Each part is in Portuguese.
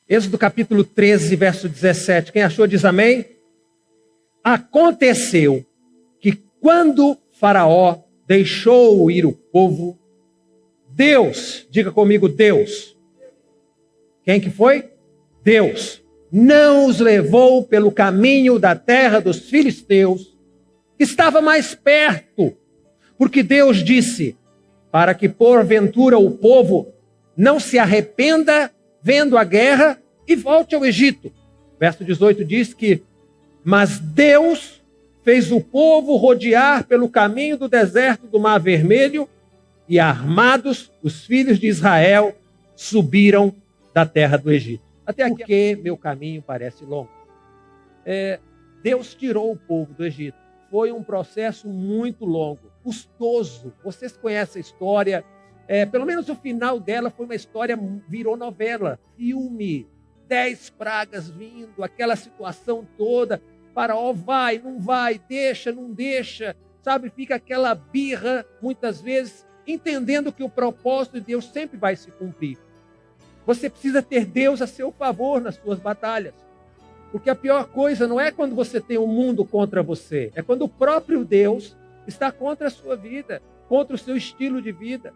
Êxodo capítulo 13, verso 17. Quem achou diz amém. Aconteceu que quando Faraó deixou ir o povo, Deus, diga comigo, Deus. Quem que foi? Deus. Não os levou pelo caminho da terra dos filisteus, que estava mais perto, porque Deus disse, para que porventura o povo não se arrependa vendo a guerra e volte ao Egito. Verso 18 diz que, mas Deus fez o povo rodear pelo caminho do deserto do Mar Vermelho e armados, os filhos de Israel subiram da terra do Egito. Até aqui, porque meu caminho parece longo. Deus tirou o povo do Egito. Foi um processo muito longo, custoso. Vocês conhecem a história. Pelo menos o final dela foi uma história, virou novela, filme. 10 pragas vindo, aquela situação toda. Faraó vai, não vai, deixa, não deixa. Sabe, fica aquela birra, muitas vezes, entendendo que o propósito de Deus sempre vai se cumprir. Você precisa ter Deus a seu favor nas suas batalhas. Porque a pior coisa não é quando você tem o mundo contra você. É quando o próprio Deus está contra a sua vida, contra o seu estilo de vida.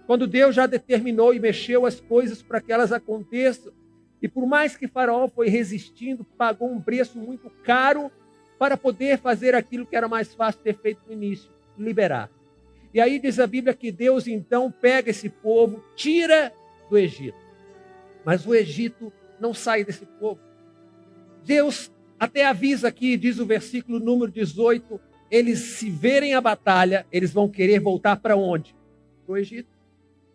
Quando Deus já determinou e mexeu as coisas para que elas aconteçam. E por mais que Faraó foi resistindo, pagou um preço muito caro para poder fazer aquilo que era mais fácil ter feito no início, liberar. E aí diz a Bíblia que Deus então pega esse povo, tira do Egito. Mas o Egito não sai desse povo. Deus até avisa aqui, diz o versículo número 18, eles se verem a batalha, eles vão querer voltar para onde? Para o Egito.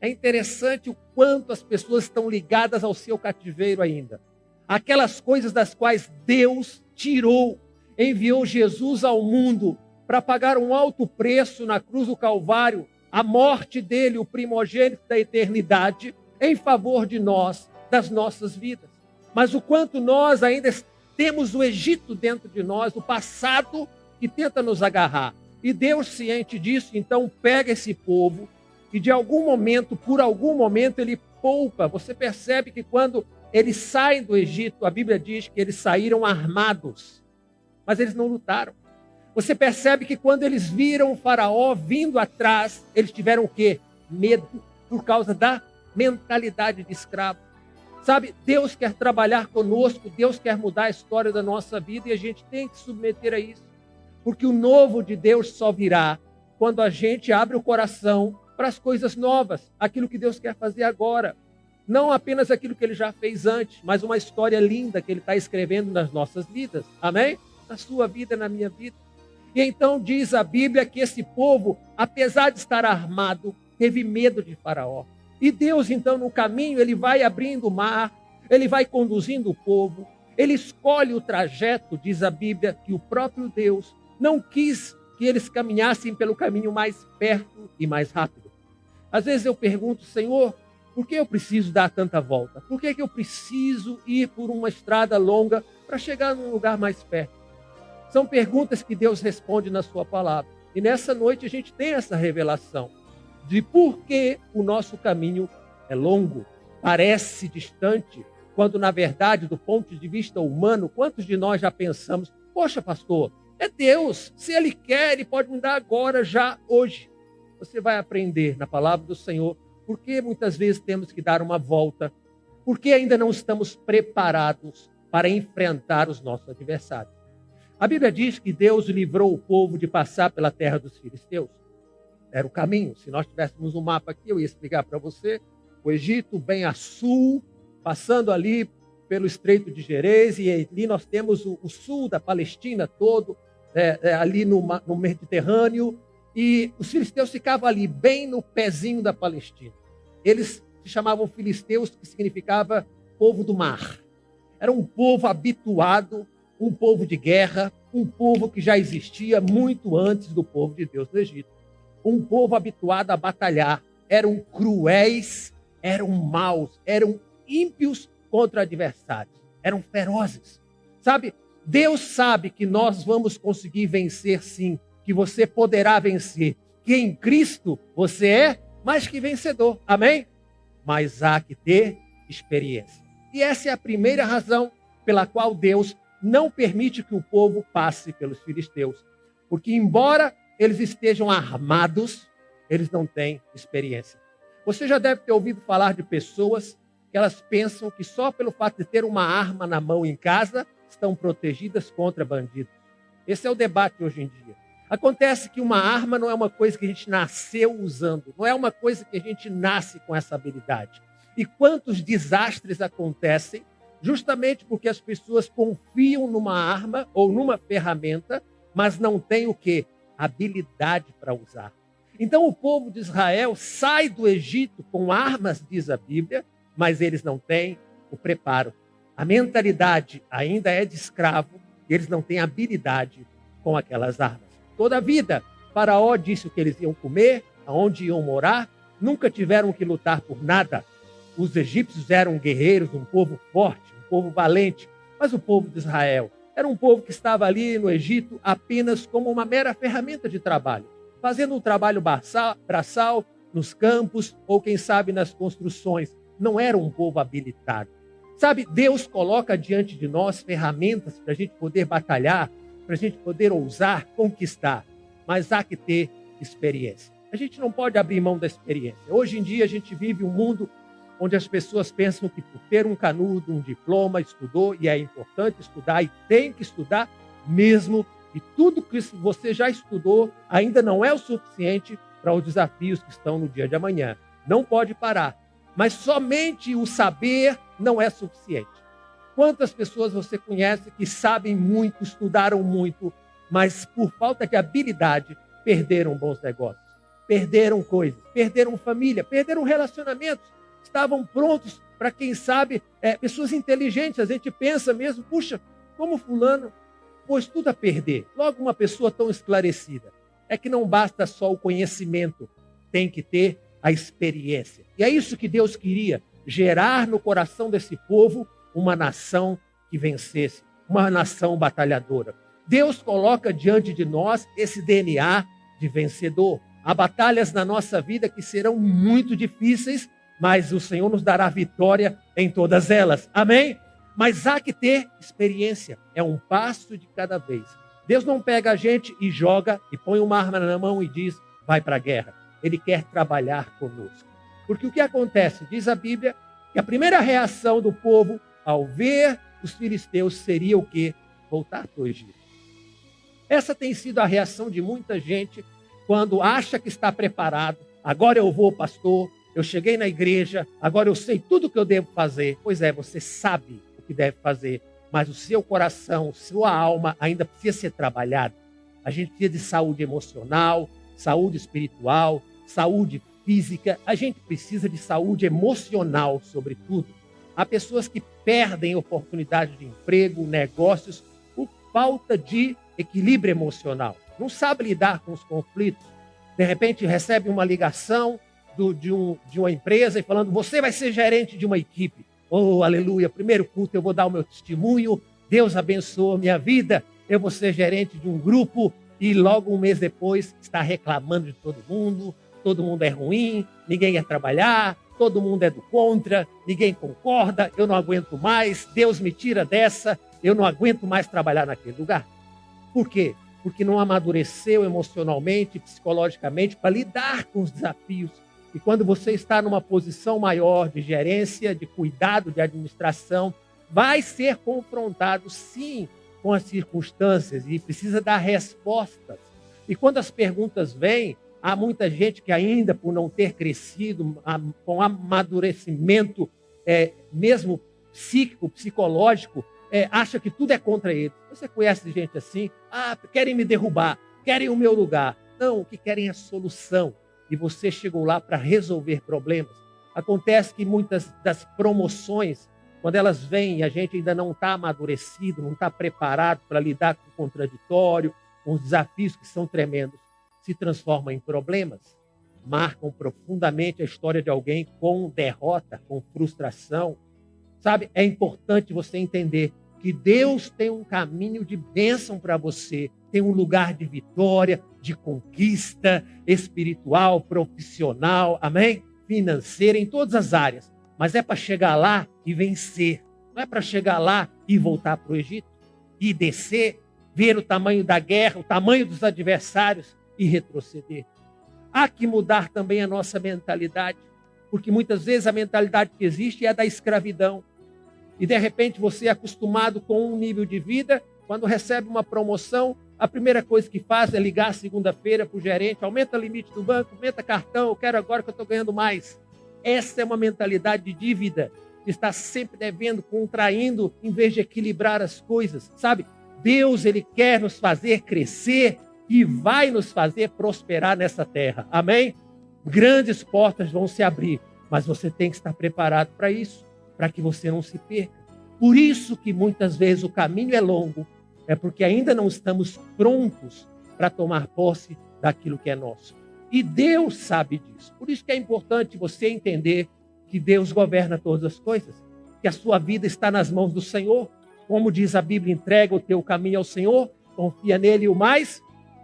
É interessante o quanto as pessoas estão ligadas ao seu cativeiro ainda. Aquelas coisas das quais Deus tirou, enviou Jesus ao mundo para pagar um alto preço na cruz do Calvário, a morte dele, o primogênito da eternidade, em favor de nós, das nossas vidas. Mas o quanto nós ainda temos o Egito dentro de nós, o passado que tenta nos agarrar. E Deus, ciente disso, então pega esse povo e de algum momento, por algum momento, ele poupa. Você percebe que quando eles saem do Egito, a Bíblia diz que eles saíram armados, mas eles não lutaram. Você percebe que quando eles viram o Faraó vindo atrás, eles tiveram o quê? Medo, por causa da mentalidade de escravo. Sabe, Deus quer trabalhar conosco, Deus quer mudar a história da nossa vida e a gente tem que se submeter a isso. Porque o novo de Deus só virá quando a gente abre o coração para as coisas novas, aquilo que Deus quer fazer agora. Não apenas aquilo que Ele já fez antes, mas uma história linda que Ele está escrevendo nas nossas vidas. Amém? Na sua vida, na minha vida. E então diz a Bíblia que esse povo, apesar de estar armado, teve medo de Faraó. E Deus, então, no caminho, Ele vai abrindo o mar, Ele vai conduzindo o povo, Ele escolhe o trajeto, diz a Bíblia, que o próprio Deus não quis que eles caminhassem pelo caminho mais perto e mais rápido. Às vezes eu pergunto, Senhor, por que eu preciso dar tanta volta? Por que eu preciso ir por uma estrada longa para chegar num lugar mais perto? São perguntas que Deus responde na sua palavra. E nessa noite a gente tem essa revelação de por que o nosso caminho é longo, parece distante, quando na verdade, do ponto de vista humano, quantos de nós já pensamos, poxa pastor, é Deus, se Ele quer, Ele pode me dar agora, já, hoje. Você vai aprender na palavra do Senhor por que muitas vezes temos que dar uma volta, por que ainda não estamos preparados para enfrentar os nossos adversários. A Bíblia diz que Deus livrou o povo de passar pela terra dos filisteus. Era o caminho. Se nós tivéssemos um mapa aqui, eu ia explicar para você. O Egito bem a sul, passando ali pelo Estreito de Gerês, e ali nós temos o sul da Palestina todo, ali no Mediterrâneo, e os filisteus ficavam ali, bem no pezinho da Palestina. Eles se chamavam filisteus, que significava povo do mar. Era um povo habituado, um povo de guerra, um povo que já existia muito antes do povo de Deus no Egito. Um povo habituado a batalhar. Eram cruéis, eram maus, eram ímpios contra adversários. Eram ferozes. Sabe, Deus sabe que nós vamos conseguir vencer sim, que você poderá vencer, que em Cristo você é mais que vencedor. Amém? Mas há que ter experiência. E essa é a primeira razão pela qual Deus não permite que o povo passe pelos filisteus. Porque, embora eles estejam armados, eles não têm experiência. Você já deve ter ouvido falar de pessoas que elas pensam que só pelo fato de ter uma arma na mão em casa, estão protegidas contra bandidos. Esse é o debate hoje em dia. Acontece que uma arma não é uma coisa que a gente nasceu usando, não é uma coisa que a gente nasce com essa habilidade. E quantos desastres acontecem justamente porque as pessoas confiam numa arma ou numa ferramenta, mas não têm o quê? Habilidade para usar. Então o povo de Israel sai do Egito com armas, diz a Bíblia, mas eles não têm o preparo. A mentalidade ainda é de escravo e eles não têm habilidade com aquelas armas. Toda a vida, Faraó disse o que eles iam comer, aonde iam morar, nunca tiveram que lutar por nada. Os egípcios eram guerreiros, um povo forte, um povo valente, mas o povo de Israel era um povo que estava ali no Egito apenas como uma mera ferramenta de trabalho, fazendo um trabalho braçal nos campos ou, quem sabe, nas construções. Não era um povo habilitado. Sabe, Deus coloca diante de nós ferramentas para a gente poder batalhar, para a gente poder ousar, conquistar, mas há que ter experiência. A gente não pode abrir mão da experiência. Hoje em dia a gente vive um mundo onde as pessoas pensam que por ter um canudo, um diploma, estudou, e é importante estudar, e tem que estudar mesmo, e tudo que você já estudou ainda não é o suficiente para os desafios que estão no dia de amanhã. Não pode parar. Mas somente o saber não é suficiente. Quantas pessoas você conhece que sabem muito, estudaram muito, mas por falta de habilidade perderam bons negócios, perderam coisas, perderam família, perderam relacionamentos, estavam prontos para, quem sabe, pessoas inteligentes. A gente pensa mesmo, puxa, como fulano pôs tudo a perder. Logo, uma pessoa tão esclarecida. É que não basta só o conhecimento, tem que ter a experiência. E é isso que Deus queria, gerar no coração desse povo uma nação que vencesse, uma nação batalhadora. Deus coloca diante de nós esse DNA de vencedor. Há batalhas na nossa vida que serão muito difíceis, mas o Senhor nos dará vitória em todas elas. Amém? Mas há que ter experiência. É um passo de cada vez. Deus não pega a gente e joga e põe uma arma na mão e diz, vai para a guerra. Ele quer trabalhar conosco. Porque o que acontece? Diz a Bíblia que a primeira reação do povo ao ver os filisteus seria o quê? Voltar para o Egito. Essa tem sido a reação de muita gente quando acha que está preparado. Agora eu vou, pastor, eu cheguei na igreja, agora eu sei tudo o que eu devo fazer. Pois é, você sabe o que deve fazer, mas o seu coração, sua alma ainda precisa ser trabalhado. A gente precisa de saúde emocional, saúde espiritual, saúde física. A gente precisa de saúde emocional, sobretudo. Há pessoas que perdem oportunidades de emprego, negócios, por falta de equilíbrio emocional. Não sabe lidar com os conflitos. De repente recebe uma ligação de uma empresa e falando, você vai ser gerente de uma equipe. Oh, aleluia, primeiro culto eu vou dar o meu testemunho, Deus abençoa a minha vida, eu vou ser gerente de um grupo, e logo um mês depois está reclamando de todo mundo é ruim, ninguém quer trabalhar, todo mundo é do contra, ninguém concorda, eu não aguento mais, Deus me tira dessa, eu não aguento mais trabalhar naquele lugar. Por quê? Porque não amadureceu emocionalmente, psicologicamente, para lidar com os desafios. E quando você está numa posição maior de gerência, de cuidado, de administração, vai ser confrontado, sim, com as circunstâncias e precisa dar respostas. E quando as perguntas vêm, há muita gente que ainda, por não ter crescido, com amadurecimento, mesmo psíquico, psicológico, acha que tudo é contra ele. Você conhece gente assim? Querem me derrubar, querem o meu lugar. Não, o que querem é solução. E você chegou lá para resolver problemas. Acontece que muitas das promoções, quando elas vêm e a gente ainda não está amadurecido, não está preparado para lidar com o contraditório, com os desafios que são tremendos, se transformam em problemas, marcam profundamente a história de alguém com derrota, com frustração. Sabe, é importante você entender que Deus tem um caminho de bênção para você, tem um lugar de vitória, de conquista espiritual, profissional, amém? Financeira, em todas as áreas. Mas é para chegar lá e vencer. Não é para chegar lá e voltar para o Egito, e descer, ver o tamanho da guerra, o tamanho dos adversários e retroceder. Há que mudar também a nossa mentalidade, porque muitas vezes a mentalidade que existe é a da escravidão. E de repente você é acostumado com um nível de vida, quando recebe uma promoção, a primeira coisa que faz é ligar segunda-feira para o gerente, aumenta o limite do banco, aumenta cartão, eu quero agora que eu estou ganhando mais. Essa é uma mentalidade de dívida, que está sempre devendo, contraindo, em vez de equilibrar as coisas, sabe? Deus, Ele quer nos fazer crescer e vai nos fazer prosperar nessa terra, amém? Grandes portas vão se abrir, mas você tem que estar preparado para isso, para que você não se perca. Por isso que muitas vezes o caminho é longo, é porque ainda não estamos prontos para tomar posse daquilo que é nosso. E Deus sabe disso. Por isso que é importante você entender que Deus governa todas as coisas, que a sua vida está nas mãos do Senhor. Como diz a Bíblia, entrega o teu caminho ao Senhor, confia nele e o mais,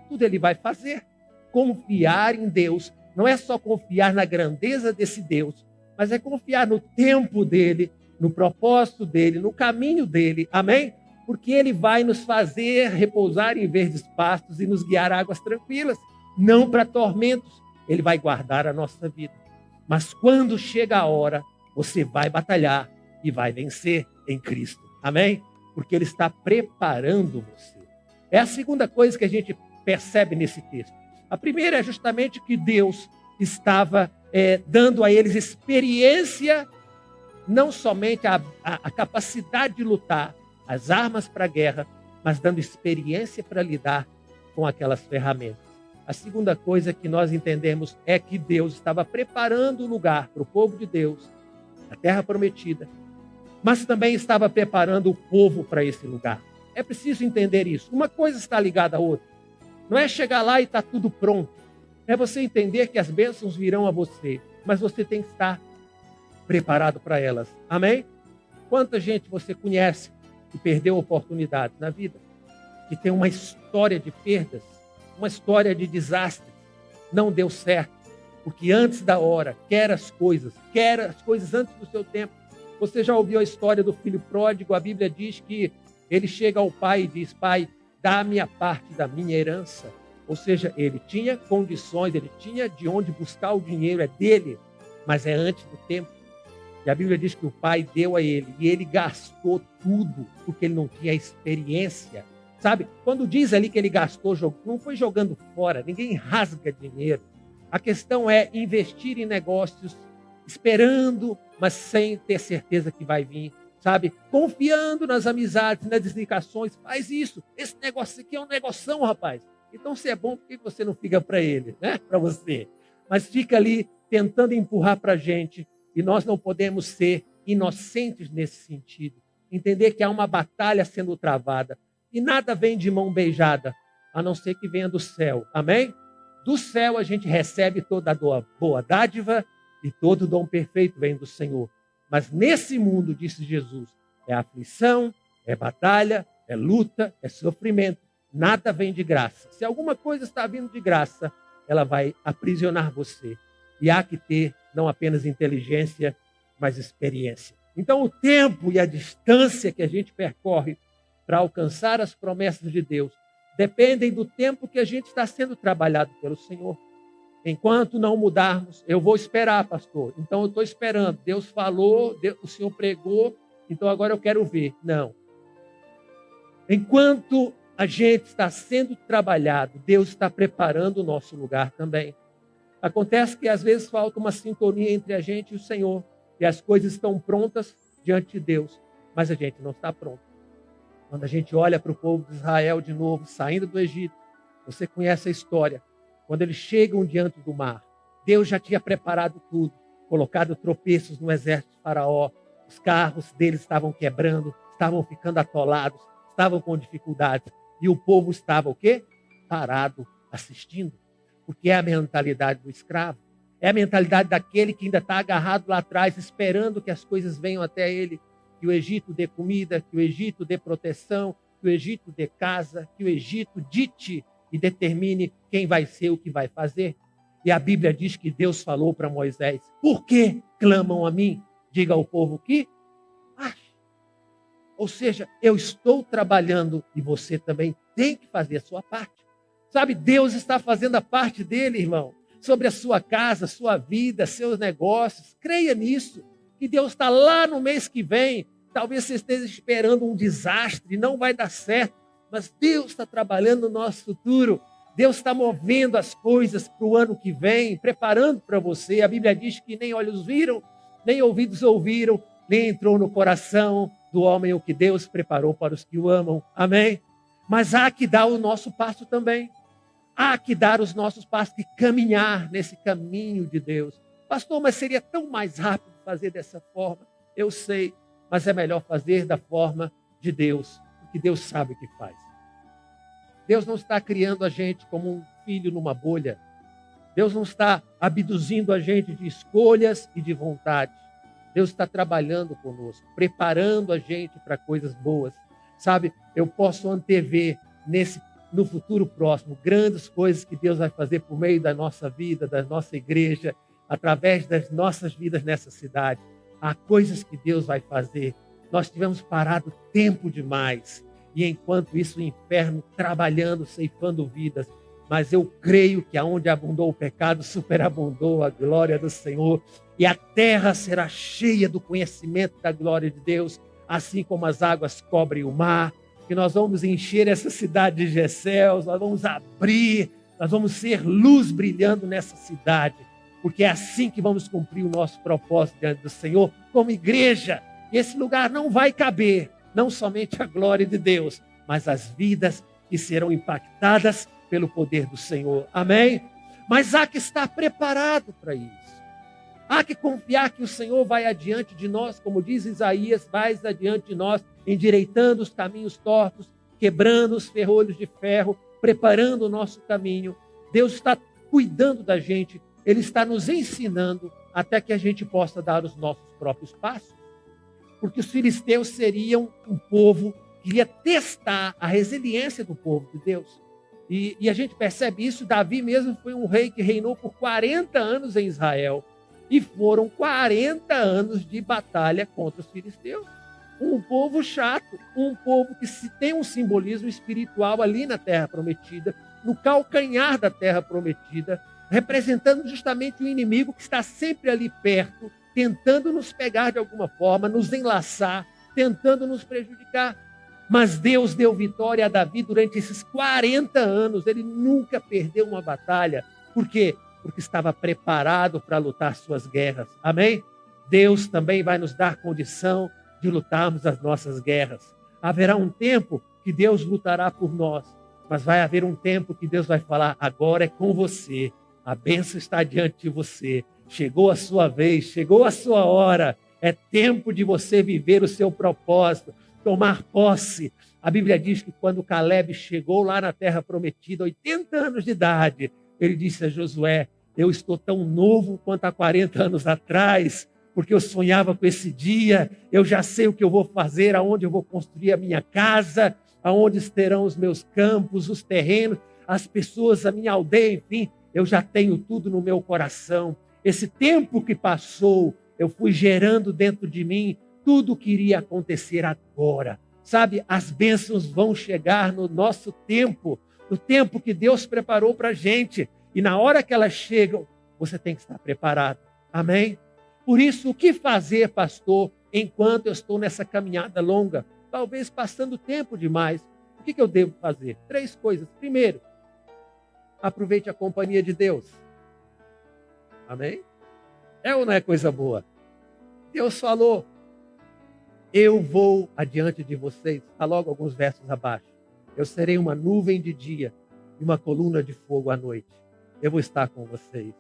tudo Ele vai fazer. Confiar em Deus não é só confiar na grandeza desse Deus, mas é confiar no tempo dele, no propósito dele, no caminho dele, amém? Porque Ele vai nos fazer repousar em verdes pastos e nos guiar a águas tranquilas, não para tormentos. Ele vai guardar a nossa vida. Mas quando chega a hora, você vai batalhar e vai vencer em Cristo, amém? Porque Ele está preparando você. É a segunda coisa que a gente percebe nesse texto. A primeira é justamente que Deus estava dando a eles experiência, não somente a capacidade de lutar, as armas para a guerra, mas dando experiência para lidar com aquelas ferramentas. A segunda coisa que nós entendemos é que Deus estava preparando o lugar para o povo de Deus, a terra prometida, mas também estava preparando o povo para esse lugar. É preciso entender isso. Uma coisa está ligada à outra. Não é chegar lá e está tudo pronto. É você entender que as bênçãos virão a você, mas você tem que estar preparado para elas. Amém? Quanta gente você conhece que perdeu oportunidades na vida, que tem uma história de perdas, uma história de desastre, não deu certo, porque antes da hora, quer as coisas antes do seu tempo. Você já ouviu a história do filho pródigo? A Bíblia diz que ele chega ao pai e diz: Pai, dá-me a parte da minha herança. Ou seja, ele tinha condições, ele tinha de onde buscar o dinheiro, é dele, mas é antes do tempo. E a Bíblia diz que o pai deu a ele, e ele gastou tudo, porque ele não tinha experiência. Sabe, quando diz ali que ele gastou, não foi jogando fora, ninguém rasga dinheiro. A questão é investir em negócios, esperando, mas sem ter certeza que vai vir. Sabe, confiando nas amizades, nas indicações. Faz isso, esse negócio aqui é um negoção, rapaz. Então, se é bom, por que você não fica para ele, né? Para você. Mas fica ali tentando empurrar para a gente. E nós não podemos ser inocentes nesse sentido. Entender que há uma batalha sendo travada. E nada vem de mão beijada, a não ser que venha do céu. Amém? Do céu a gente recebe toda a boa dádiva e todo dom perfeito vem do Senhor. Mas nesse mundo, disse Jesus, é aflição, é batalha, é luta, é sofrimento. Nada vem de graça. Se alguma coisa está vindo de graça, ela vai aprisionar você. E há que ter não apenas inteligência, mas experiência. Então, o tempo e a distância que a gente percorre para alcançar as promessas de Deus dependem do tempo que a gente está sendo trabalhado pelo Senhor. Enquanto não mudarmos, eu vou esperar, pastor. Então, eu estou esperando. Deus falou, o Senhor pregou, então agora eu quero ver. Não. Enquanto a gente está sendo trabalhado, Deus está preparando o nosso lugar também. Acontece que às vezes falta uma sintonia entre a gente e o Senhor, e as coisas estão prontas diante de Deus, mas a gente não está pronto. Quando a gente olha para o povo de Israel de novo, saindo do Egito, você conhece a história. Quando eles chegam diante do mar, Deus já tinha preparado tudo, colocado tropeços no exército de Faraó, os carros deles estavam quebrando, estavam ficando atolados, estavam com dificuldades, e o povo estava o quê? Parado, assistindo. Porque é a mentalidade do escravo, é a mentalidade daquele que ainda está agarrado lá atrás, esperando que as coisas venham até ele, que o Egito dê comida, que o Egito dê proteção, que o Egito dê casa, que o Egito dite e determine quem vai ser, o que vai fazer. E a Bíblia diz que Deus falou para Moisés: por que clamam a mim? Diga ao povo que ache. Ou seja, eu estou trabalhando e você também tem que fazer a sua parte. Sabe, Deus está fazendo a parte dele, irmão, sobre a sua casa, sua vida, seus negócios. Creia nisso, que Deus está lá no mês que vem. Talvez você esteja esperando um desastre, não vai dar certo, mas Deus está trabalhando no nosso futuro. Deus está movendo as coisas para o ano que vem, preparando para você. A Bíblia diz que nem olhos viram, nem ouvidos ouviram, nem entrou no coração do homem o que Deus preparou para os que o amam. Amém? Mas há que dar o nosso passo também. Há que dar os nossos passos e caminhar nesse caminho de Deus. Pastor, mas seria tão mais rápido fazer dessa forma. Eu sei, mas é melhor fazer da forma de Deus, porque Deus sabe o que faz. Deus não está criando a gente como um filho numa bolha. Deus não está abduzindo a gente de escolhas e de vontade. Deus está trabalhando conosco, preparando a gente para coisas boas. Sabe, eu posso antever no futuro próximo grandes coisas que Deus vai fazer por meio da nossa vida, da nossa igreja, através das nossas vidas nessa cidade. Há coisas que Deus vai fazer. Nós tivemos parado tempo demais. E enquanto isso, o inferno trabalhando, ceifando vidas. Mas eu creio que aonde abundou o pecado, superabundou a glória do Senhor. E a terra será cheia do conhecimento da glória de Deus, assim como as águas cobrem o mar. Que nós vamos encher essa cidade de Gessel, nós vamos abrir, nós vamos ser luz brilhando nessa cidade. Porque é assim que vamos cumprir o nosso propósito diante do Senhor, como igreja. E esse lugar não vai caber não somente a glória de Deus, mas as vidas que serão impactadas pelo poder do Senhor. Amém? Mas há que estar preparado para isso. Há que confiar que o Senhor vai adiante de nós, como diz Isaías, vai adiante de nós, endireitando os caminhos tortos, quebrando os ferrolhos de ferro, preparando o nosso caminho. Deus está cuidando da gente, Ele está nos ensinando até que a gente possa dar os nossos próprios passos. Porque os filisteus seriam um povo que ia testar a resiliência do povo de Deus. E a gente percebe isso. Davi mesmo foi um rei que reinou por 40 anos em Israel. E foram 40 anos de batalha contra os filisteus. Um povo chato, um povo que tem um simbolismo espiritual ali na Terra Prometida, no calcanhar da Terra Prometida, representando justamente o inimigo que está sempre ali perto, tentando nos pegar de alguma forma, nos enlaçar, tentando nos prejudicar. Mas Deus deu vitória a Davi durante esses 40 anos. Ele nunca perdeu uma batalha. Por quê? Porque estava preparado para lutar suas guerras. Amém? Deus também vai nos dar condição de lutarmos as nossas guerras. Haverá um tempo que Deus lutará por nós, mas vai haver um tempo que Deus vai falar: agora é com você, a bênção está diante de você. Chegou a sua vez, chegou a sua hora. É tempo de você viver o seu propósito, tomar posse. A Bíblia diz que quando Caleb chegou lá na Terra Prometida, 80 anos de idade, ele disse a Josué: eu estou tão novo quanto há 40 anos atrás, porque eu sonhava com esse dia, eu já sei o que eu vou fazer, aonde eu vou construir a minha casa, aonde estarão os meus campos, os terrenos, as pessoas, a minha aldeia, enfim, eu já tenho tudo no meu coração. Esse tempo que passou, eu fui gerando dentro de mim tudo o que iria acontecer agora. Sabe, as bênçãos vão chegar no nosso tempo, no tempo que Deus preparou para a gente. E na hora que elas chegam, você tem que estar preparado. Amém? Por isso, o que fazer, pastor, enquanto eu estou nessa caminhada longa? Talvez passando tempo demais. O que eu devo fazer? 3 coisas. Primeiro, aproveite a companhia de Deus. Amém? É ou não é coisa boa? Deus falou: eu vou adiante de vocês. Está logo alguns versos abaixo. Eu serei uma nuvem de dia e uma coluna de fogo à noite. Eu vou estar com vocês.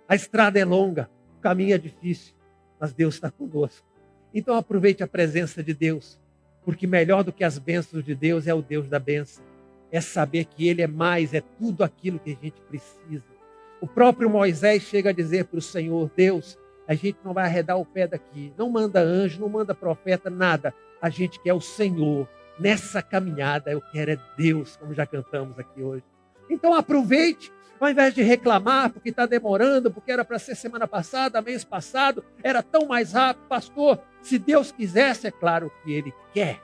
A estrada é longa, o caminho é difícil, mas Deus está conosco. Então aproveite a presença de Deus, porque melhor do que as bênçãos de Deus é o Deus da bênção. É saber que Ele é mais, é tudo aquilo que a gente precisa. O próprio Moisés chega a dizer para o Senhor: Deus, a gente não vai arredar o pé daqui, não manda anjo, não manda profeta, nada. A gente quer o Senhor. Nessa caminhada eu quero é Deus, como já cantamos aqui hoje. Então aproveite, ao invés de reclamar porque está demorando, porque era para ser semana passada, mês passado, era tão mais rápido. Pastor, se Deus quisesse, é claro que Ele quer.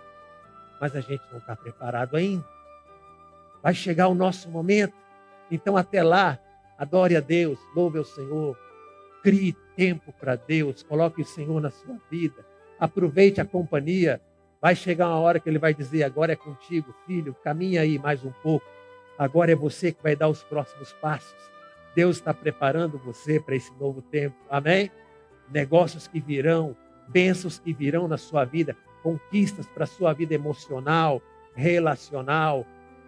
mas a gente não está preparado ainda. Vai chegar o nosso momento, então até lá, adore a Deus, louve ao Senhor, crie tempo para Deus, coloque o Senhor na sua vida, aproveite a companhia. Vai chegar uma hora que Ele vai dizer, agora é contigo, filho, caminha aí mais um pouco, agora é você que vai dar os próximos passos. Deus está preparando você para esse novo tempo, amém? Negócios que virão, bênçãos que virão na sua vida, conquistas para a sua vida emocional, relacional,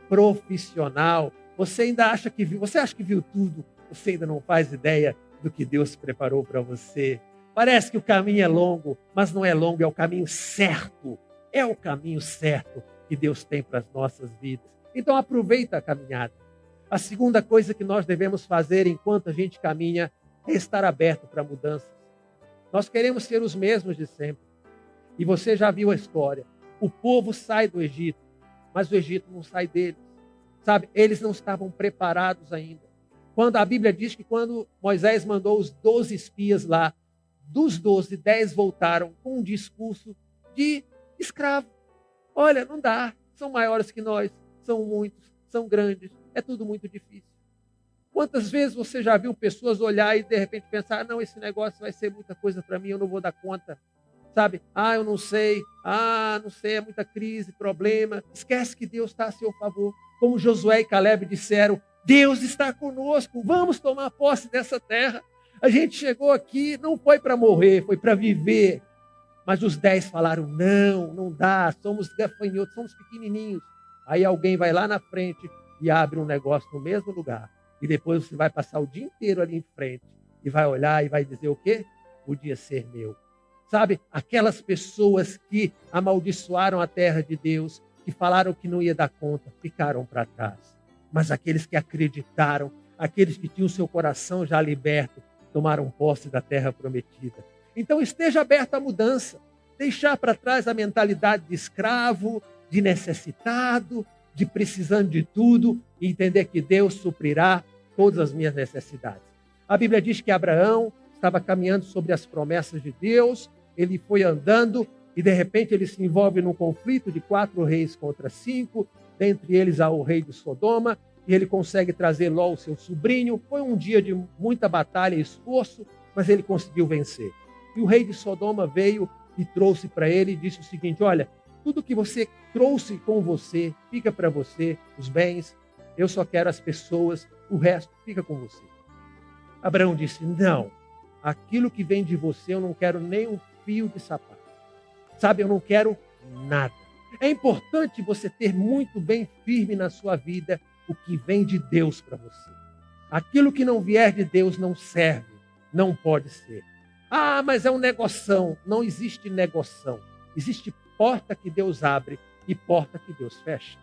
profissional. Você ainda acha que viu, você acha que viu tudo, você ainda não faz ideia do que Deus preparou para você. Parece que o caminho é longo, mas não é longo, é o caminho certo. É o caminho certo que Deus tem para as nossas vidas. Então aproveita a caminhada. A segunda coisa que nós devemos fazer enquanto a gente caminha é estar aberto para mudanças. Nós queremos ser os mesmos de sempre. E você já viu a história. O povo sai do Egito, mas o Egito não sai deles. Sabe, eles não estavam preparados ainda. Quando a Bíblia diz que quando Moisés mandou os 12 espias lá, dos 12, 10 voltaram com um discurso de escravo. Olha, não dá, são maiores que nós, são muitos, são grandes, é tudo muito difícil. Quantas vezes você já viu pessoas olhar e de repente pensar, não, esse negócio vai ser muita coisa para mim, eu não vou dar conta. Sabe, eu não sei, é muita crise, problema. Esquece que Deus está a seu favor. Como Josué e Caleb disseram, Deus está conosco, vamos tomar posse dessa terra. A gente chegou aqui, não foi para morrer, foi para viver. Mas os 10 falaram, não dá, somos gafanhotos, somos pequenininhos. Aí alguém vai lá na frente e abre um negócio no mesmo lugar. E depois você vai passar o dia inteiro ali em frente e vai olhar e vai dizer o quê? Podia ser meu. Sabe, aquelas pessoas que amaldiçoaram a terra de Deus, que falaram que não ia dar conta, ficaram para trás. Mas aqueles que acreditaram, aqueles que tinham seu coração já liberto, tomaram posse da terra prometida. Então esteja aberto à mudança, deixar para trás a mentalidade de escravo, de necessitado, de precisando de tudo, e entender que Deus suprirá todas as minhas necessidades. A Bíblia diz que Abraão estava caminhando sobre as promessas de Deus, ele foi andando e de repente ele se envolve num conflito de 4 reis contra 5, dentre eles há o rei de Sodoma, e ele consegue trazer Ló, o seu sobrinho. Foi um dia de muita batalha e esforço, mas ele conseguiu vencer. E o rei de Sodoma veio e trouxe para ele e disse o seguinte, olha, tudo que você trouxe com você, fica para você, os bens, eu só quero as pessoas, o resto fica com você. Abraão disse, não, aquilo que vem de você eu não quero nem um fio de sapato. Sabe, eu não quero nada. É importante você ter muito bem firme na sua vida o que vem de Deus para você. Aquilo que não vier de Deus não serve, não pode ser. Mas é um negoção. Não existe negoção. Existe porta que Deus abre e porta que Deus fecha.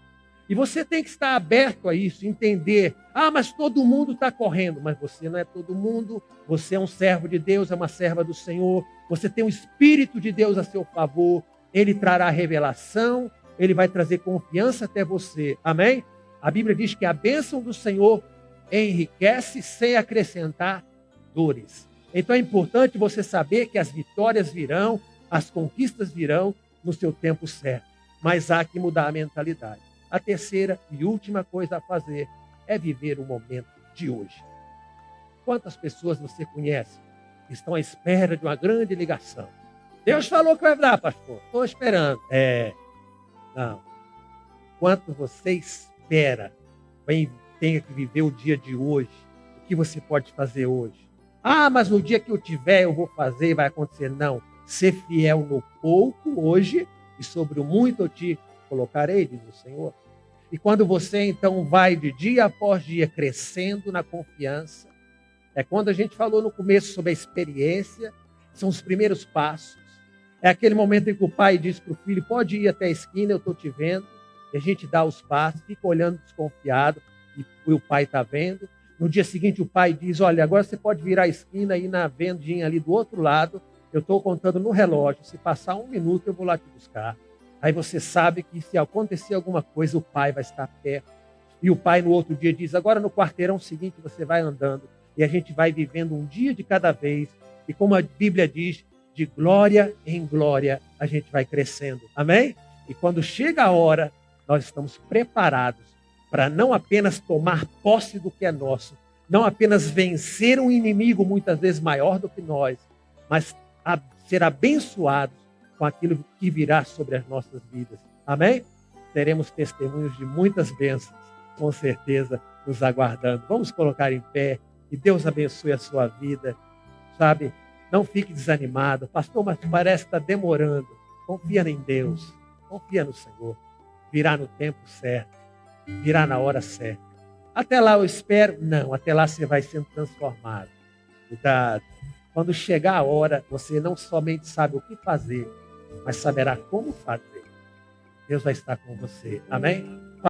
E você tem que estar aberto a isso, entender. Mas todo mundo está correndo. Mas você não é todo mundo. Você é um servo de Deus, é uma serva do Senhor. Você tem o Espírito de Deus a seu favor. Ele trará revelação. Ele vai trazer confiança até você. Amém? A Bíblia diz que a bênção do Senhor enriquece sem acrescentar dores. Então é importante você saber que as vitórias virão, as conquistas virão no seu tempo certo. Mas há que mudar a mentalidade. A terceira e última coisa a fazer é viver o momento de hoje. Quantas pessoas você conhece que estão à espera de uma grande ligação? Deus falou que vai dar, pastor. Estou esperando. Não. Quanto você espera, tenha que viver o dia de hoje. O que você pode fazer hoje? Mas no dia que eu tiver, eu vou fazer e vai acontecer. Não. Ser fiel no pouco hoje e sobre o muito eu te colocarei, diz o Senhor. E quando você então vai de dia após dia crescendo na confiança, é quando a gente falou no começo sobre a experiência, são os primeiros passos. É aquele momento em que o pai diz para o filho, pode ir até a esquina, eu estou te vendo. E a gente dá os passos, fica olhando desconfiado, e o pai está vendo. No dia seguinte o pai diz, olha, agora você pode virar a esquina e ir na vendinha ali do outro lado, eu estou contando no relógio, se passar 1 minuto eu vou lá te buscar. Aí você sabe que se acontecer alguma coisa, o pai vai estar perto. E o pai no outro dia diz, agora no quarteirão seguinte você vai andando. E a gente vai vivendo um dia de cada vez. E como a Bíblia diz, de glória em glória a gente vai crescendo. Amém? E quando chega a hora, nós estamos preparados para não apenas tomar posse do que é nosso, não apenas vencer um inimigo muitas vezes maior do que nós, mas ser abençoados com aquilo que virá sobre as nossas vidas. Amém? Teremos testemunhos de muitas bênçãos, com certeza, nos aguardando. Vamos colocar em pé. Que Deus abençoe a sua vida. Sabe? Não fique desanimado. Pastor, mas parece que está demorando. Confia em Deus. Confia no Senhor. Virá no tempo certo. Virá na hora certa. Até lá eu espero? Não. Até lá você vai sendo transformado. Cuidado. Quando chegar a hora, você não somente sabe o que fazer, mas saberá como fazer. Deus vai estar com você. Amém?